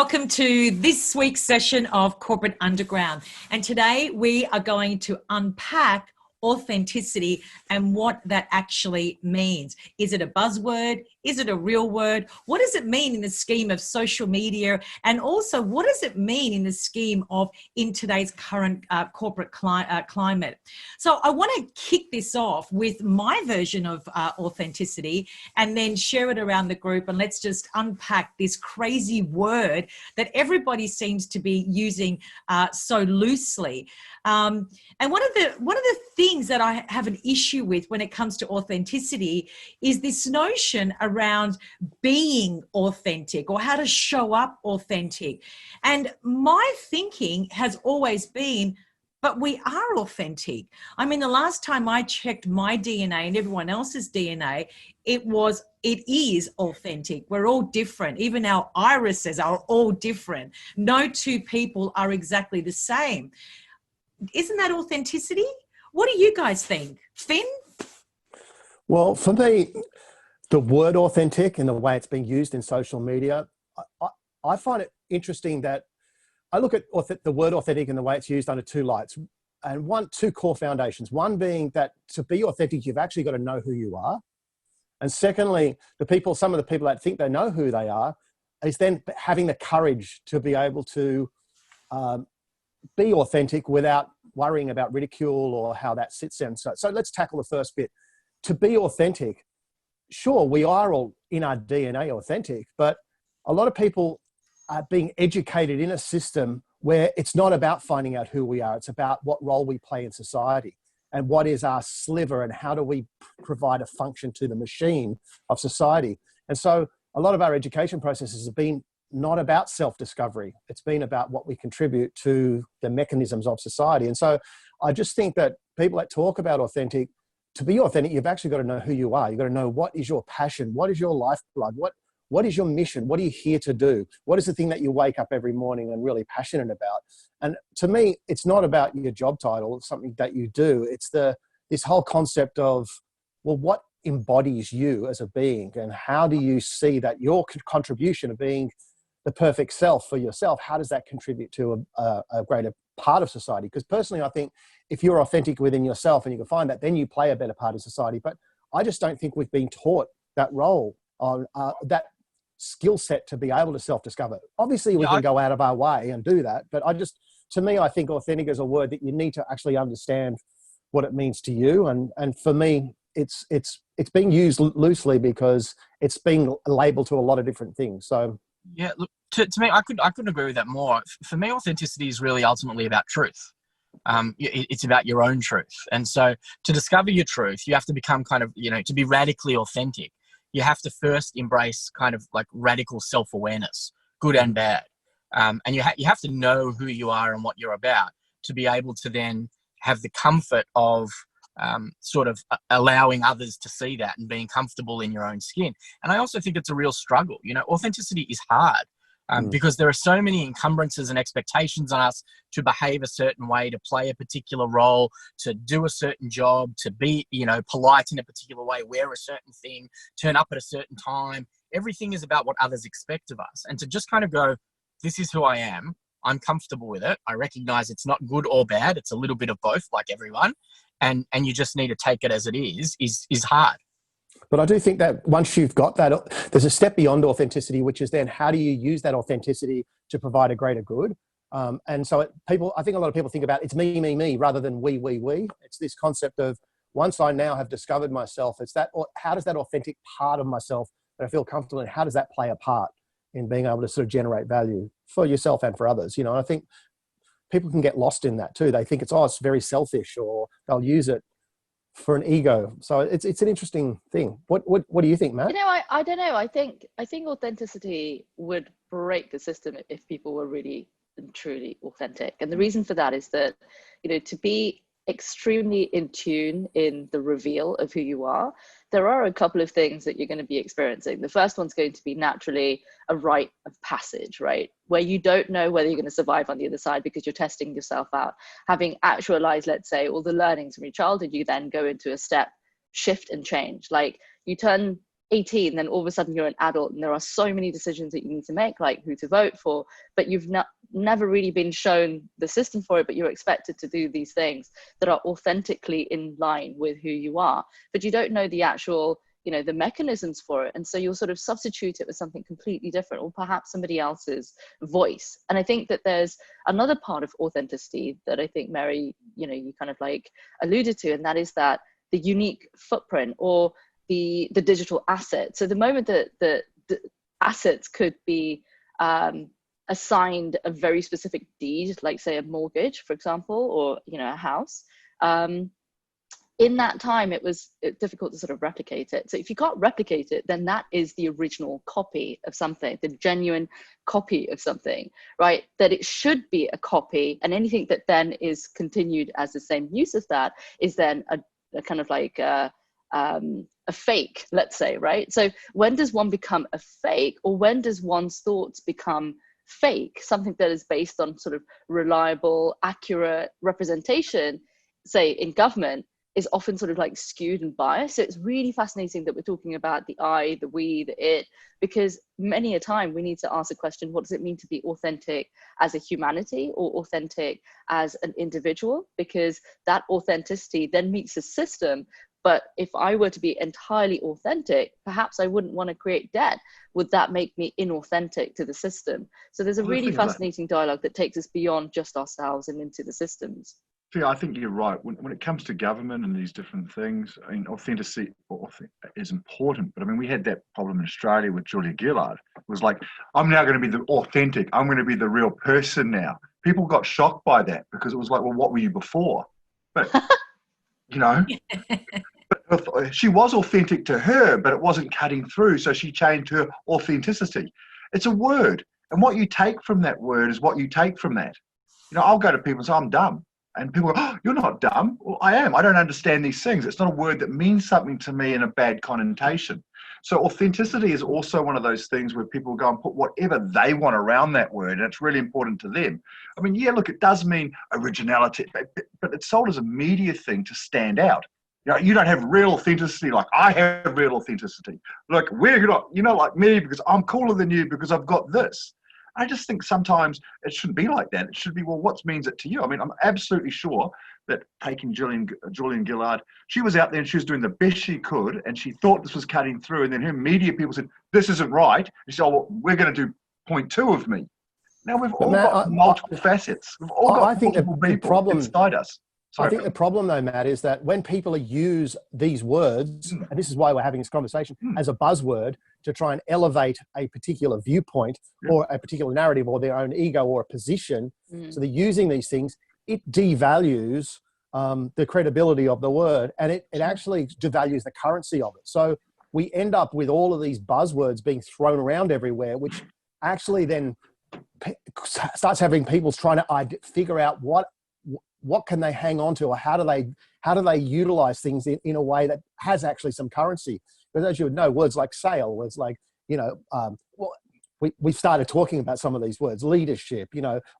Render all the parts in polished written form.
welcome to this week's session of Corporate Underground. And today we are going to unpack authenticity and what that actually means. Is it a buzzword? Is it a real word? What does it mean in the scheme of social media? And also, what does it mean in the scheme of in today's current corporate climate? So I want to kick this off with my version of authenticity and then share it around the group. And let's just unpack this crazy word that everybody seems to be using so loosely. And one of the things that I have an issue with when it comes to authenticity is this notion around being authentic or how to show up authentic. And my thinking has always been, but we are authentic. I mean, the last time I checked my DNA and everyone else's DNA, it is authentic. We're all different. Even our irises are all different. No two people are exactly the same. Isn't that authenticity? What do you guys think? Finn? Well, for me, the word authentic and the way it's being used in social media, I find it interesting that I look at the word authentic and the way it's used under two lights, and two core foundations. One being that to be authentic, you've actually got to know who you are. And secondly, some of the people that think they know who they are, is then having the courage to be able to be authentic without worrying about ridicule or how that sits in. So let's tackle the first bit. To be authentic, sure, we are all in our DNA authentic, but a lot of people are being educated in a system where it's not about finding out who we are. It's about what role we play in society and what is our sliver and how do we provide a function to the machine of society. And so a lot of our education processes have been not about self-discovery. It's been about what we contribute to the mechanisms of society. And so I just think that people that talk about authentic, to be authentic, you've actually got to know who you are. You've got to know what is your passion, what is your lifeblood, what is your mission, what are you here to do? What is the thing that you wake up every morning and really passionate about? And to me, it's not about your job title, it's something that you do. It's this whole concept of, well, what embodies you as a being and how do you see that your contribution of being the perfect self for yourself, how does that contribute to a greater part of society? Because personally, I think if you're authentic within yourself and you can find that, then you play a better part in society. But I just don't think we've been taught that role, that skill set to be able to self-discover. Obviously, we can go out of our way and do that. But to me, I think authentic is a word that you need to actually understand what it means to you. And for me, it's being used loosely because it's being labeled to a lot of different things. So. Yeah, look, to me, I couldn't agree with that more. For me, authenticity is really ultimately about truth. It's about your own truth. And so to discover your truth, you have to become to be radically authentic. You have to first embrace kind of like radical self-awareness, good and bad. And you have to know who you are and what you're about to be able to then have the comfort of sort of allowing others to see that and being comfortable in your own skin. And I also think it's a real struggle. Authenticity is hard because there are so many encumbrances and expectations on us to behave a certain way, to play a particular role, to do a certain job, to be, polite in a particular way, wear a certain thing, turn up at a certain time. Everything is about what others expect of us. And to just kind of go, this is who I am. I'm comfortable with it. I recognize it's not good or bad. It's a little bit of both, like everyone. And you just need to take it as it is hard. But I do think that once you've got that, there's a step beyond authenticity, which is then how do you use that authenticity to provide a greater good? And so I think a lot of people think about it's me, me, me, rather than we. It's this concept of once I now have discovered myself, it's that, how does that authentic part of myself that I feel comfortable in, how does that play a part in being able to sort of generate value for yourself and for others? I think people can get lost in that too. They think it's very selfish, or they'll use it for an ego. So it's an interesting thing. What do you think, Matt? I don't know. I think authenticity would break the system if people were really and truly authentic. And the reason for that is that, to be extremely in tune in the reveal of who you are, there are a couple of things that you're going to be experiencing. The first one's going to be naturally a rite of passage, right? Where you don't know whether you're going to survive on the other side because you're testing yourself out. Having actualized, let's say, all the learnings from your childhood, you then go into a step shift and change. Like you turn 18, then all of a sudden you're an adult and there are so many decisions that you need to make, like who to vote for, but you've never really been shown the system for it, but you're expected to do these things that are authentically in line with who you are, but you don't know the actual, the mechanisms for it. And so you'll sort of substitute it with something completely different, or perhaps somebody else's voice. And I think that there's another part of authenticity that I think, Mary, you kind of like alluded to, and that is that the unique footprint, or the digital asset. So the moment that the assets could be assigned a very specific deed, like say a mortgage, for example, or a house, in that time it was difficult to sort of replicate it. So if you can't replicate it, then that is the original copy of something, the genuine copy of something, right? That it should be a copy, and anything that then is continued as the same use as that is then a kind of like a fake, let's say, right? So when does one become a fake, or when does one's thoughts become fake, something that is based on sort of reliable, accurate representation, say in government, is often sort of like skewed and biased. So it's really fascinating that we're talking about the I, the we, the it, because many a time we need to ask the question, what does it mean to be authentic as a humanity, or authentic as an individual? Because that authenticity then meets the system. But if I were to be entirely authentic, perhaps I wouldn't want to create debt. Would that make me inauthentic to the system? So there's a really fascinating dialogue that takes us beyond just ourselves and into the systems. Yeah, I think you're right. When it comes to government and these different things, I mean, authenticity is important. But I mean, we had that problem in Australia with Julia Gillard. It was like, I'm now going to be the authentic. I'm going to be the real person now. People got shocked by that, because it was like, well, what were you before? But, but she was authentic to her, but it wasn't cutting through. So she changed her authenticity. It's a word. And what you take from that word is what you take from that. I'll go to people and say, I'm dumb. And people go, oh, you're not dumb. Well, I am. I don't understand these things. It's not a word that means something to me in a bad connotation. So authenticity is also one of those things where people go and put whatever they want around that word, and it's really important to them. I mean, yeah, look, it does mean originality, but it's sold as a media thing to stand out. You don't have real authenticity like I have real authenticity. Look, you're not like me because I'm cooler than you because I've got this. I just think sometimes it shouldn't be like that. It should be, well, what means it to you? I mean, I'm absolutely sure that taking Julian Gillard, she was out there and she was doing the best she could, and she thought this was cutting through, and then her media people said, this isn't right. And she said, oh, well, we're going to do 0.2 of me. Now we've all got multiple facets. We've all got multiple people inside us. I think the problem, though, Matt, is that when people use these words, and this is why we're having this conversation, as a buzzword to try and elevate a particular viewpoint or a particular narrative or their own ego or a position, so they're using these things, it devalues the credibility of the word, and it actually devalues the currency of it. So we end up with all of these buzzwords being thrown around everywhere, which actually then starts having people trying to figure out what can they hang on to, or how do they utilize things in a way that has actually some currency? Because as you would know, words like sale, words like, we've started talking about some of these words, leadership,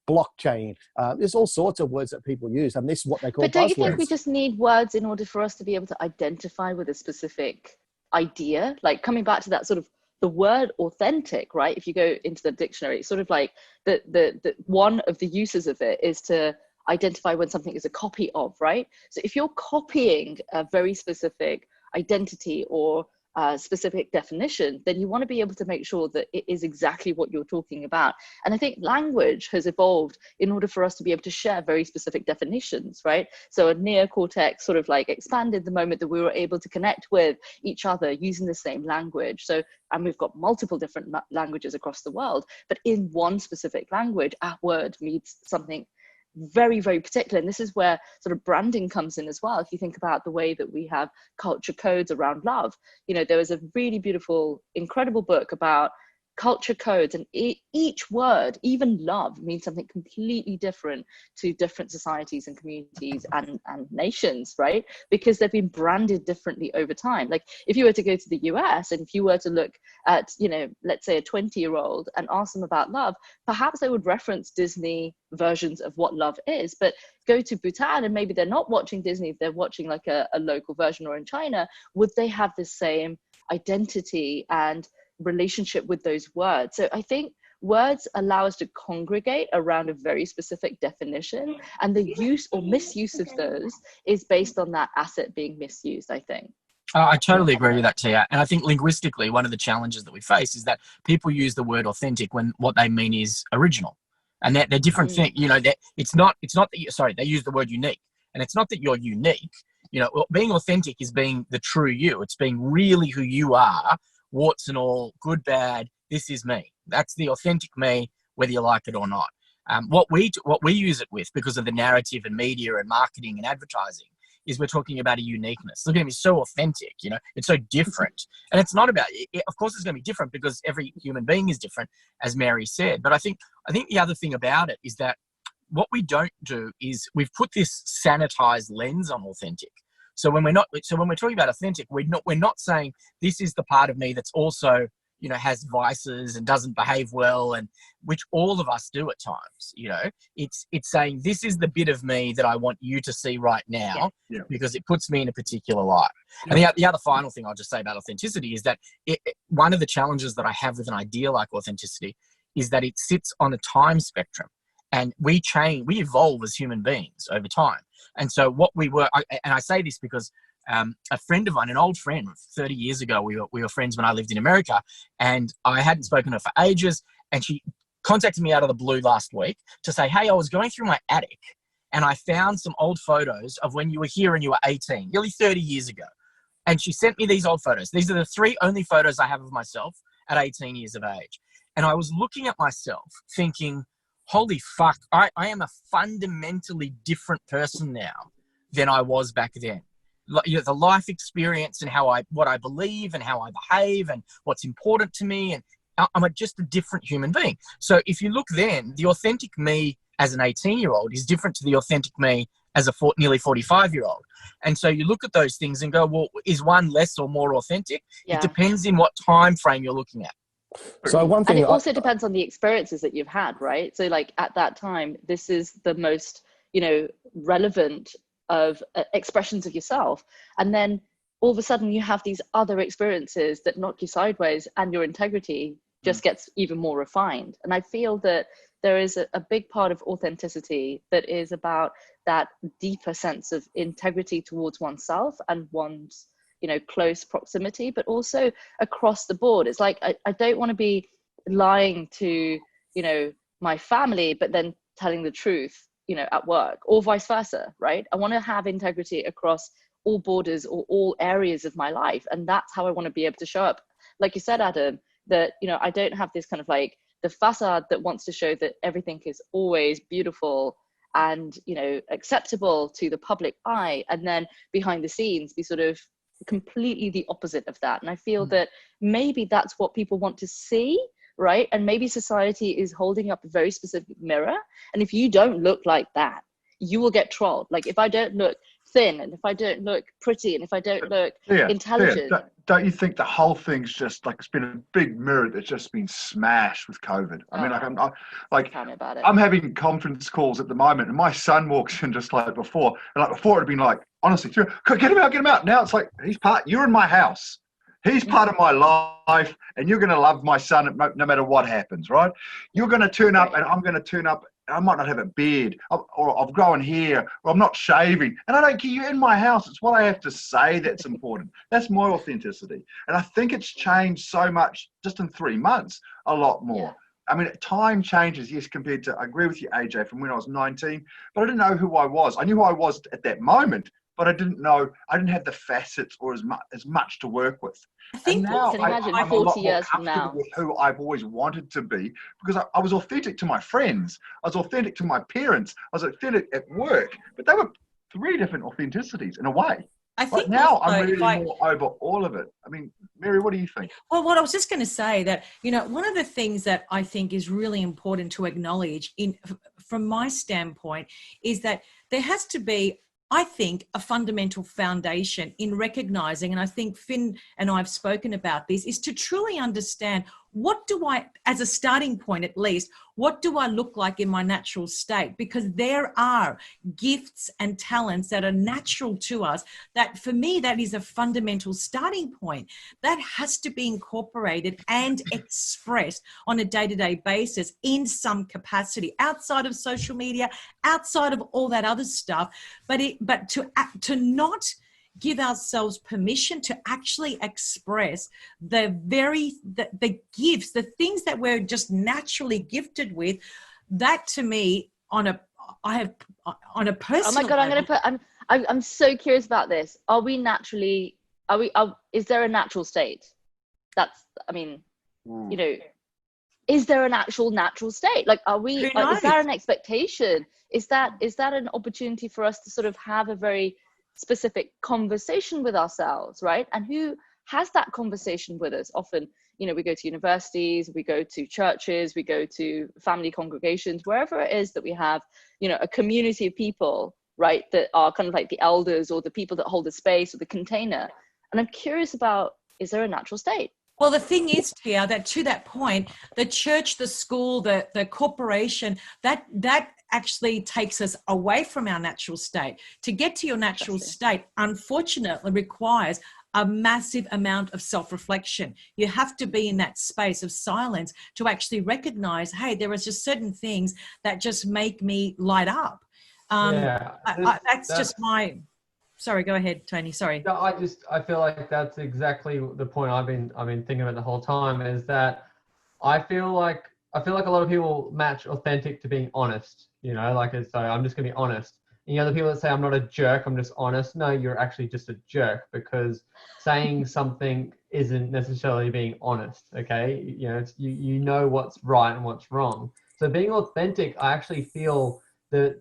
blockchain. There's all sorts of words that people use, and this is what they call buzzwords. But don't you think we just need words in order for us to be able to identify with a specific idea? Like coming back to that sort of the word authentic, right? If you go into the dictionary, it's sort of like the one of the uses of it is to identify when something is a copy of, right? So if you're copying a very specific identity or a specific definition, then you want to be able to make sure that it is exactly what you're talking about. And I think language has evolved in order for us to be able to share very specific definitions, right? So a neocortex sort of like expanded the moment that we were able to connect with each other using the same language. So, and we've got multiple different languages across the world, but in one specific language, our word means something very, very particular. And this is where sort of branding comes in as well. If you think about the way that we have culture codes around love, there was a really beautiful, incredible book about culture codes, and each word, even love, means something completely different to different societies and communities and nations, right? Because they've been branded differently over time. Like if you were to go to the US and if you were to look at, let's say a 20-year-old and ask them about love, perhaps they would reference Disney versions of what love is, but go to Bhutan and maybe they're not watching Disney, they're watching like a local version, or in China, would they have the same identity and relationship with those words. So I think words allow us to congregate around a very specific definition, and the use or misuse of those is based on that asset being misused, I think. I totally agree with that, Tia. And I think linguistically, one of the challenges that we face is that people use the word authentic when what they mean is original. And they're different things. You know, it's not that they use the word unique. And it's not that you're unique. You know, being authentic is being the true you. It's being really who you are, warts and all, good, bad. This is me. That's the authentic me, whether you like it or not. What we use it with, because of the narrative and media and marketing and advertising, is we're talking about a uniqueness. Look at him, he's so authentic, you know, it's so different. And it's not about, of course it's going to be different because every human being is different, as Mary said. But I think the other thing about it is that what we don't do is we've put this sanitized lens on authentic. So when we're talking about authentic, we're not saying this is the part of me that's also, you know, has vices and doesn't behave well, and which all of us do at times. You know, it's saying this is the bit of me that I want you to see right now, because it puts me in a particular light. And the other final thing I'll just say about authenticity is that one of the challenges that I have with an idea like authenticity is that it sits on a time spectrum, and we evolve as human beings over time. And so what we were, and I say this because a friend of mine, an old friend, 30 years ago, we were friends when I lived in America, and I hadn't spoken to her for ages, and she contacted me out of the blue last week to say, hey, I was going through my attic and I found some old photos of when you were here and you were 18, nearly 30 years ago. And she sent me these old photos. These are the 3 only photos I have of myself at 18 years of age. And I was looking at myself thinking, holy fuck, I am a fundamentally different person now than I was back then. You know, the life experience and what I believe and how I behave and what's important to me, and I'm just a different human being. So if you look then, the authentic me as an 18-year-old is different to the authentic me as a nearly 45-year-old. And so you look at those things and go, well, is one less or more authentic? It depends in what time frame you're looking at. So one thing, and it also depends on the experiences that you've had, right? So like at that time, this is the most, you know, relevant of expressions of yourself, and then all of a sudden you have these other experiences that knock you sideways, and your integrity just gets even more refined. And I feel that there is a big part of authenticity that is about that deeper sense of integrity towards oneself and one's, you know, close proximity, but also across the board. It's like I don't want to be lying to, you know, my family but then telling the truth, you know, at work, or vice versa, right? I want to have integrity across all borders or all areas of my life, and that's how I want to be able to show up. Like you said, Adam, that, you know, I don't have this kind of like the facade that wants to show that everything is always beautiful and, you know, acceptable to the public eye, and then behind the scenes be sort of completely the opposite of that. And I feel that maybe that's what people want to see, right? And maybe society is holding up a very specific mirror, and if you don't look like that, you will get trolled. Like if I don't look thin, and if I don't look pretty, and if I don't look intelligent. Don't you think the whole thing's just like, it's been a big mirror that's just been smashed with COVID? I mean, I'm having conference calls at the moment, and my son walks in just like before, and like before it'd been like, honestly, get him out. Now it's like, you're in my house. He's part of my life, and you're going to love my son no matter what happens, right? You're going to turn up, and I'm going to turn up. I might not have a beard, or I've grown hair, or I'm not shaving, and I don't care. You're in my house. It's what I have to say that's important. That's my authenticity. And I think it's changed so much just in 3 months, a lot more. Yeah. I mean, time changes, yes, compared to, I agree with you, AJ, from when I was 19, but I didn't know who I was. I knew who I was at that moment, but I didn't have the facets or as much to work with. I think now I'm 40 years from now with who I've always wanted to be, because I was authentic to my friends. I was authentic to my parents. I was authentic at work, but they were 3 different authenticities in a way. I think now I'm really more over all of it. I mean, Mary, what do you think? Well, what I was just going to say that, you know, one of the things that I think is really important to acknowledge from my standpoint is that there has to be, I think, a fundamental foundation in recognizing, and I think Finn and I have spoken about this, is to truly understand what do I, as a starting point at least, what do I look like in my natural state? Because there are gifts and talents that are natural to us that, for me, that is a fundamental starting point. That has to be incorporated and expressed on a day-to-day basis in some capacity, outside of social media, outside of all that other stuff. But to not give ourselves permission to actually express the gifts, the things that we're just naturally gifted with, that to me, on a personal oh my God, I'm so curious about this. Is there a natural state? Is there an actual natural state? Like, is that an expectation? Is that an opportunity for us to sort of have a very specific conversation with ourselves, right? And who has that conversation with us? Often, we go to universities, we go to churches, we go to family congregations, wherever it is that we have, a community of people, right, that are kind of like the elders or the people that hold the space or the container. And I'm curious about, is there a natural state? Well, the thing is, Tia, that to that point, the church, the school, the corporation, that actually takes us away from our natural state. To get to your natural state, unfortunately, requires a massive amount of self-reflection. You have to be in that space of silence to actually recognize, hey, there are just certain things that just make me light up. That's just my... Sorry, go ahead, Tony. Sorry. No, I feel like that's exactly the point I've been thinking about the whole time, is that I feel like a lot of people match authentic to being honest, so I'm just gonna be honest. And the people that say I'm not a jerk, I'm just honest. No, you're actually just a jerk, because saying something isn't necessarily being honest. Okay. You know what's right and what's wrong. So being authentic, I actually feel that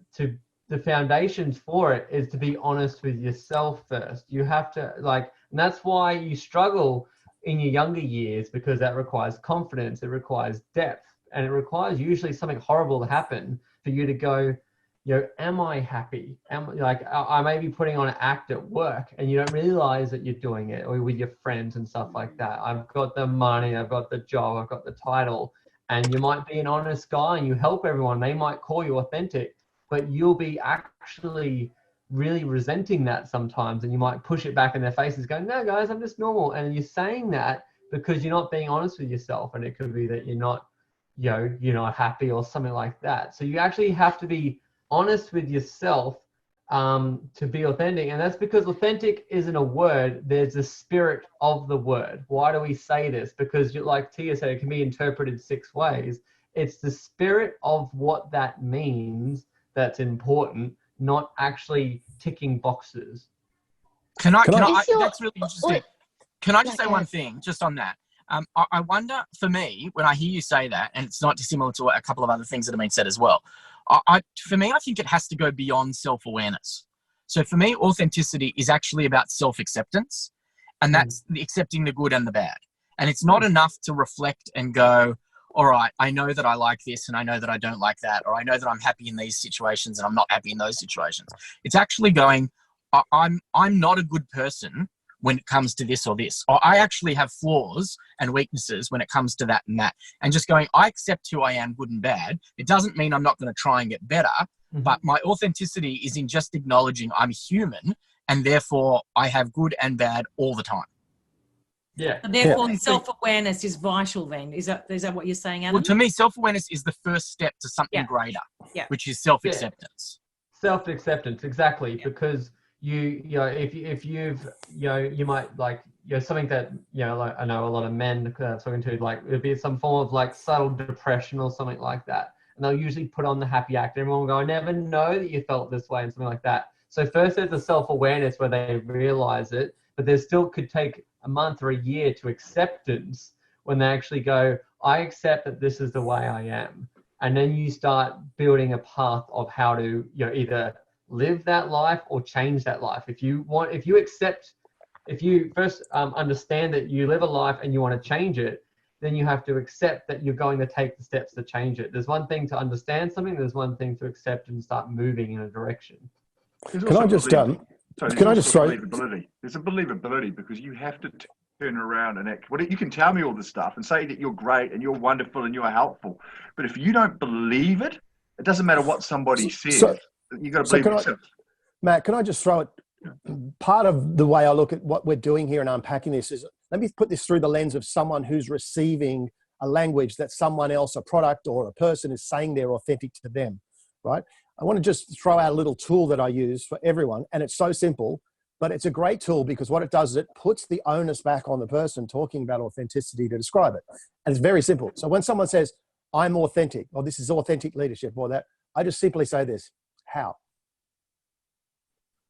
the foundations for it is to be honest with yourself first. You have to and that's why you struggle in your younger years, because that requires confidence, it requires depth, and it requires usually something horrible to happen for you to go, am I happy? I may be putting on an act at work and you don't realize that you're doing it, or with your friends and stuff like that. I've got the money, I've got the job, I've got the title, and you might be an honest guy and you help everyone. They might call you authentic, but you'll be actually really resenting that sometimes, and you might push it back in their faces going, no guys, I'm just normal. And you're saying that because you're not being honest with yourself, and it could be that you're not happy or something like that. So you actually have to be honest with yourself to be authentic. And that's because authentic isn't a word, there's the spirit of the word. Why do we say this? Because like Tia said, it can be interpreted 6 ways. It's the spirit of what that means that's important, not actually ticking boxes. That's really interesting. Can I just say one thing just on that? I wonder, for me, when I hear you say that, and it's not dissimilar to a couple of other things that have been said as well, for me, I think it has to go beyond self-awareness. So for me, authenticity is actually about self-acceptance, and that's accepting the good and the bad. And it's not enough to reflect and go, all right, I know that I like this and I know that I don't like that, or I know that I'm happy in these situations and I'm not happy in those situations. It's actually going, I'm not a good person when it comes to this or this, or I actually have flaws and weaknesses when it comes to that and that. And just going, I accept who I am, good and bad. It doesn't mean I'm not going to try and get better, but my authenticity is in just acknowledging I'm human, and therefore I have good and bad all the time. Yeah. And therefore, self-awareness is vital then. Is that what you're saying, Adam? Well, to me, self-awareness is the first step to something greater, which is self-acceptance. Self-acceptance, exactly. Because you might something that, I know a lot of men talking to, it'd be some form of subtle depression or something like that. And they'll usually put on the happy act. Everyone will go, I never know that you felt this way, and something like that. So first there's the self-awareness where they realize it, but there still could take a month or a year to acceptance, when they actually go, I accept that this is the way I am. And then you start building a path of how to either live that life or change that life. If you first understand that you live a life and you want to change it, then you have to accept that you're going to take the steps to change it. There's one thing to understand something, there's one thing to accept and start moving in a direction. There's a believability. There's a believability, because you have to turn around and act. Well, you can tell me all this stuff and say that you're great and you're wonderful and you're helpful, but if you don't believe it, it doesn't matter what somebody says. You got to believe yourself. Matt, can I just throw it? Part of the way I look at what we're doing here and unpacking this is, let me put this through the lens of someone who's receiving a language that someone else, a product or a person, is saying they're authentic to them, right? I want to just throw out a little tool that I use for everyone, and it's so simple, but it's a great tool because what it does is it puts the onus back on the person talking about authenticity to describe it. And it's very simple. So when someone says, I'm authentic, or this is authentic leadership, or that, I just simply say this, how?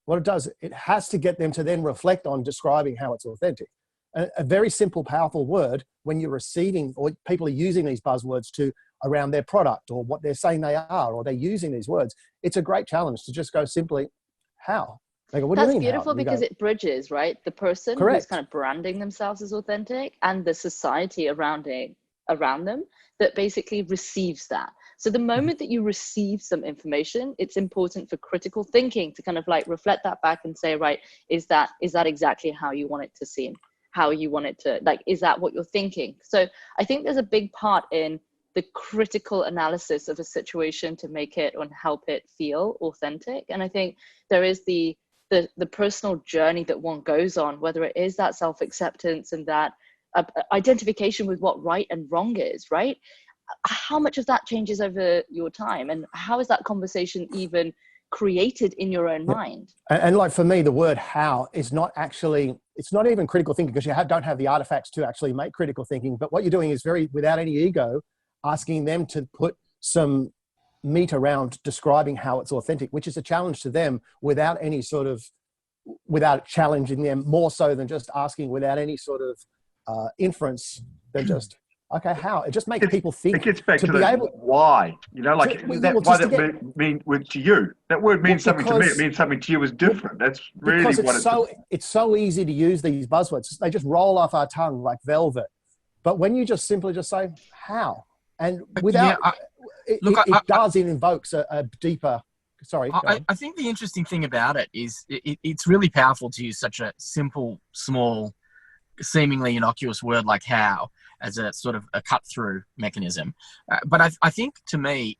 What it does, it has to get them to then reflect on describing how it's authentic. A very simple, powerful word when you're receiving, or people are using these buzzwords to around their product or what they're saying they are, or they're using these words. It's a great challenge to just go simply, how? They go, what do you mean? That's beautiful because it bridges, right? The person who's kind of branding themselves as authentic and the society around them that basically receives that. So the moment that you receive some information, it's important for critical thinking to kind of like reflect that back and say, right, is that exactly how you want it to seem? How you want it to, like, is that what you're thinking? So I think there's a big part in the critical analysis of a situation to make it and help it feel authentic. And I think there is the personal journey that one goes on, whether it is that self-acceptance and that identification with what right and wrong is, right? How much of that changes over your time, and how is that conversation even created in your own mind? And like for me, the word how is not actually, it's not even critical thinking because you don't have the artifacts to actually make critical thinking. But what you're doing is very, without any ego, asking them to put some meat around describing how it's authentic, which is a challenge to them without any sort of, without challenging them more so than just asking without any sort of inference than just, okay, how? It just makes people think. It gets back to the why. You know, like why that mean to you. That word means something to me. It means something to you is different. That's really what it's so easy to use these buzzwords. They just roll off our tongue like velvet. But when you just simply just say how, and without it does, it invokes a deeper. Sorry. I think the interesting thing about it is it's really powerful to use such a simple, small, seemingly innocuous word like how as a sort of a cut-through mechanism. But I think to me,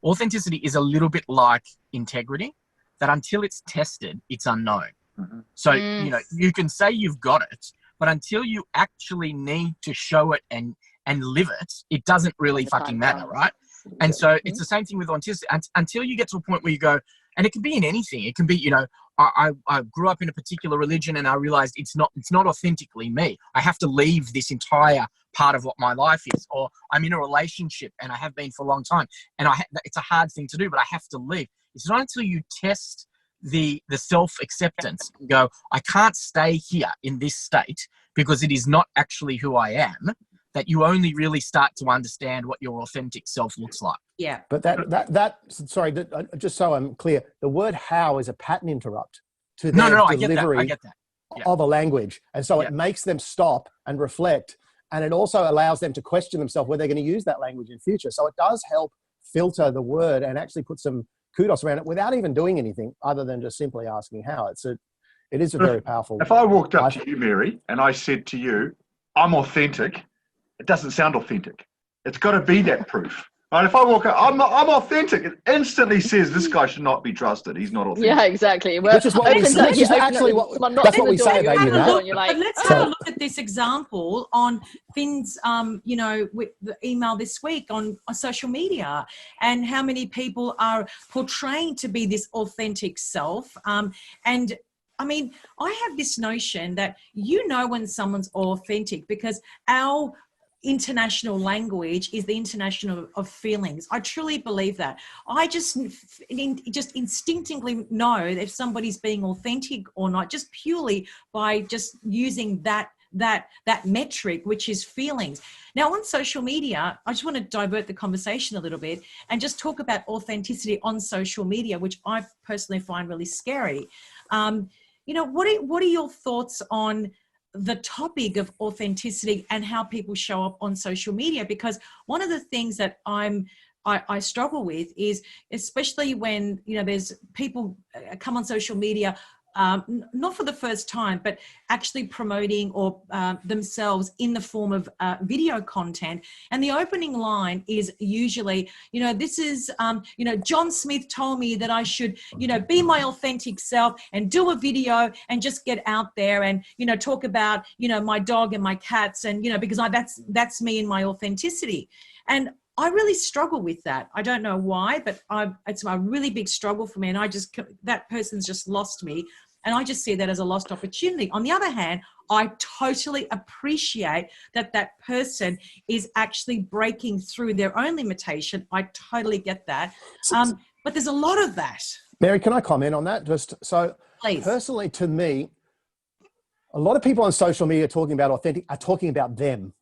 authenticity is a little bit like integrity, that until it's tested, it's unknown. Mm-hmm. So, you know, you can say you've got it, but until you actually need to show it and live it, it doesn't really fucking matter, right? And so it's the same thing with authenticity. Until you get to a point where you go, and it can be in anything. It can be, you know, I grew up in a particular religion and I realized it's not authentically me. I have to leave this entire part of what my life is. Or I'm in a relationship and I have been for a long time and it's a hard thing to do, but I have to leave. It's not until you test the self-acceptance and go, I can't stay here in this state because it is not actually who I am, that you only really start to understand what your authentic self looks like. Yeah. But sorry, just so I'm clear, the word how is a pattern interrupt to their delivery I get that. Yeah. of a language. And so it makes them stop and reflect. And it also allows them to question themselves whether they're going to use that language in future. So it does help filter the word and actually put some kudos around it without even doing anything other than just simply asking how. It is a very powerful. If I walked up to you, Mary, and I said to you, I'm authentic, it doesn't sound authentic. It's got to be that proof. Right? If I walk up, I'm authentic, it instantly says this guy should not be trusted. He's not authentic. Yeah, exactly. Which is what we say. That's what we say about you now. But let's have a look at this example on Finn's, with the email this week on social media, and how many people are portraying to be this authentic self. And I mean, I have this notion that when someone's authentic because our international language is the international of feelings. I truly believe that. I just instinctively know if somebody's being authentic or not, just purely by just using that metric, which is feelings. Now on social media, I just want to divert the conversation a little bit and just talk about authenticity on social media, which I personally find really scary. What are your thoughts on the topic of authenticity and how people show up on social media? Because one of the things that I struggle with is, especially when there's people come on social media not for the first time, but actually promoting or themselves in the form of video content. And the opening line is usually, this is, John Smith told me that I should, be my authentic self and do a video and just get out there and, talk about, my dog and my cats and, because that's me and my authenticity. And I really struggle with that. I don't know why, but it's a really big struggle for me. And that person's just lost me. And I just see that as a lost opportunity. On the other hand, I totally appreciate that person is actually breaking through their own limitation. I totally get that. But there's a lot of that. Mary, can I comment on that? Just so, please. Personally, to me, a lot of people on social media talking about authentic are talking about them.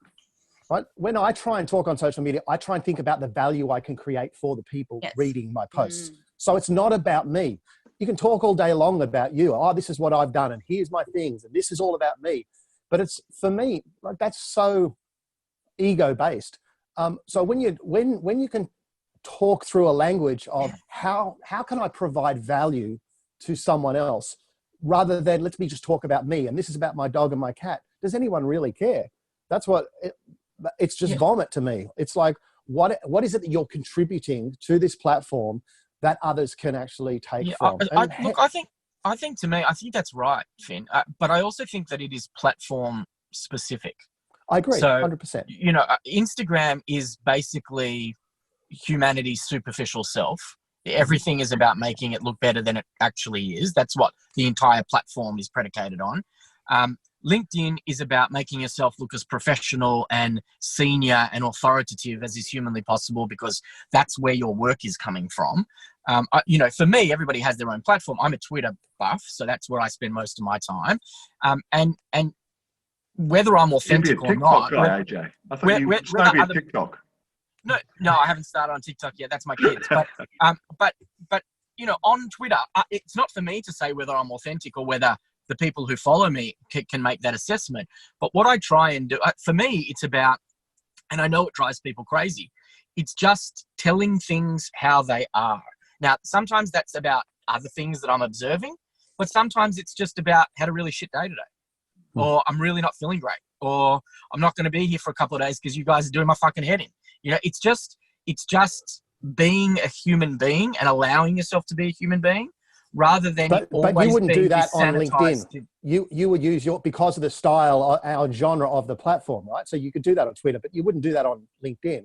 Right? When I try and talk on social media, I try and think about the value I can create for the people reading my posts. So it's not about me. You can talk all day long about you. Oh, this is what I've done and here's my things and this is all about me. But it's, for me, like, that's so ego-based. So when you can talk through a language of how can I provide value to someone else rather than let me just talk about me and this is about my dog and my cat. Does anyone really care? That's what it's just vomit to me. It's like, what is it that you're contributing to this platform that others can actually take from? I think to me, I think that's right, Finn. But I also think that it is platform specific. I agree, so, 100%. Instagram is basically humanity's superficial self. Everything is about making it look better than it actually is. That's what the entire platform is predicated on. LinkedIn is about making yourself look as professional and senior and authoritative as is humanly possible because that's where your work is coming from. For me, everybody has their own platform. I'm a Twitter buff, so that's where I spend most of my time. And whether I'm authentic or not, guy, AJ. I thought you were be a TikTok. No, I haven't started on TikTok yet. That's my kids. But on Twitter, it's not for me to say whether I'm authentic or whether the people who follow me can make that assessment. But what I try and do, for me, it's about, and I know it drives people crazy, it's just telling things how they are. Now, sometimes that's about other things that I'm observing, but sometimes it's just about had a really shit day today, or I'm really not feeling great, or I'm not going to be here for a couple of days because you guys are doing my fucking head in. It's just being a human being and allowing yourself to be a human being. Rather than but you wouldn't do that on LinkedIn. You would use because of the style or genre of the platform, right? So you could do that on Twitter, but you wouldn't do that on LinkedIn.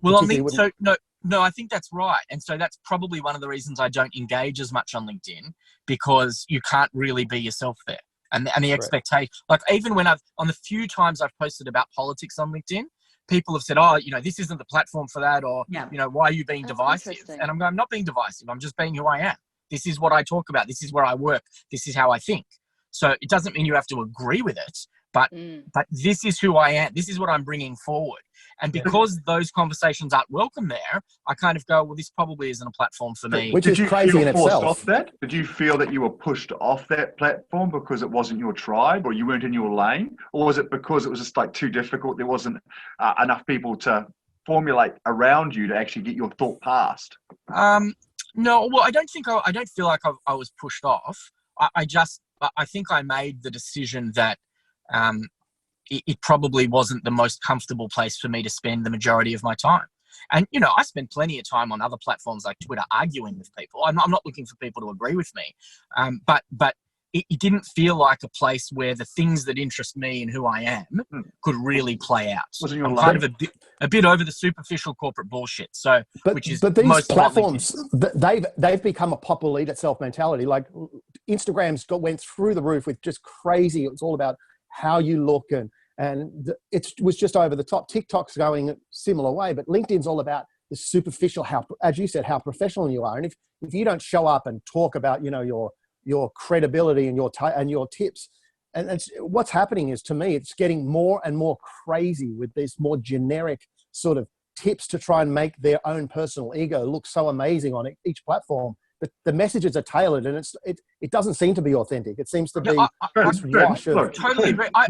Well, on LinkedIn, no, I think that's right, and so that's probably one of the reasons I don't engage as much on LinkedIn because you can't really be yourself there, and the expectation. Like even when on the few times I've posted about politics on LinkedIn, people have said, "Oh, this isn't the platform for that," or "Why are you being divisive?" And I'm going, "I'm not being divisive. I'm just being who I am. This is what I talk about. This is where I work. This is how I think." So it doesn't mean you have to agree with it, but this is who I am. This is what I'm bringing forward. And because those conversations aren't welcome there, I kind of go, well, this probably isn't a platform for me. Which is crazy in itself. Off that? Did you feel that you were pushed off that platform because it wasn't your tribe or you weren't in your lane? Or was it because it was just like too difficult? There wasn't enough people to formulate around you to actually get your thought past? No, well, I don't feel like I was pushed off. I think I made the decision that it probably wasn't the most comfortable place for me to spend the majority of my time. And, I spend plenty of time on other platforms like Twitter arguing with people. I'm not looking for people to agree with me. But it didn't feel like a place where the things that interest me and who I am could really play out. I'm kind of a bit over the superficial corporate bullshit. But these platforms, they've become a popular eat itself mentality. Like Instagram's went through the roof with just crazy. It's all about how you look and it was just over the top. TikTok's going a similar way, but LinkedIn's all about the superficial, how, as you said, how professional you are. And if you don't show up and talk about, your credibility and your tips, and what's happening is, to me, it's getting more and more crazy with these more generic sort of tips to try and make their own personal ego look so amazing on each platform. But the messages are tailored, and it doesn't seem to be authentic. It seems to be this wash of. Totally agree. I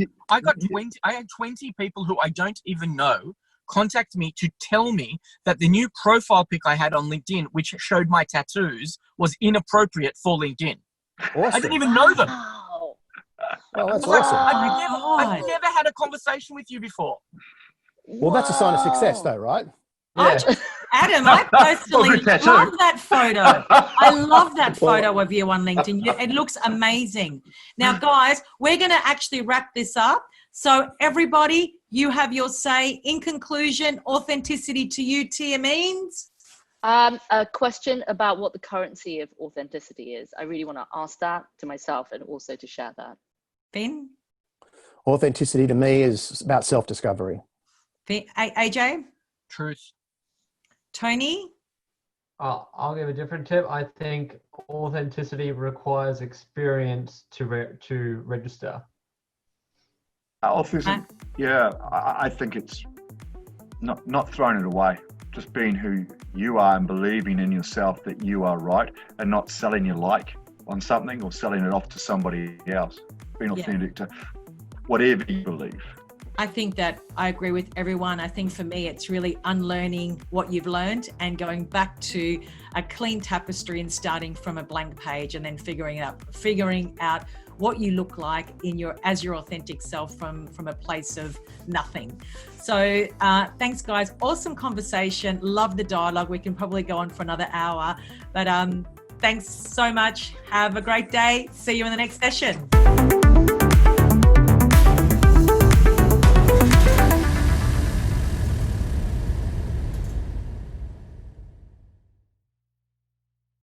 had 20 people who I don't even know contact me to tell me that the new profile pic I had on LinkedIn, which showed my tattoos, was inappropriate for LinkedIn. Awesome. I didn't even know them. Wow. Well, that's Like, awesome. I've never had a conversation with you before. Well, that's a sign of success, though, right? Yeah. Adam, I personally Well, good tattoo. love that photo. I love that photo of you on LinkedIn. It looks amazing. Now, guys, we're going to actually wrap this up. So everybody, you have your say. In conclusion, authenticity to you, Tia, means? A question about what the currency of authenticity is. I really want to ask that to myself and also to share that. Finn? Authenticity to me is about self-discovery. AJ? Truth. Tony? I'll give a different tip. I think authenticity requires experience to register. Yeah, I think it's not throwing it away. Just being who you are and believing in yourself that you are right, and not selling your like on something or selling it off to somebody else. Being authentic to whatever you believe. I think that I agree with everyone. I think for me, it's really unlearning what you've learned and going back to a clean tapestry and starting from a blank page, and then figuring out what you look like as your authentic self from a place of nothing. So thanks, guys. Awesome conversation. Love the dialogue. We can probably go on for another hour, but thanks so much. Have a great day. See you in the next session.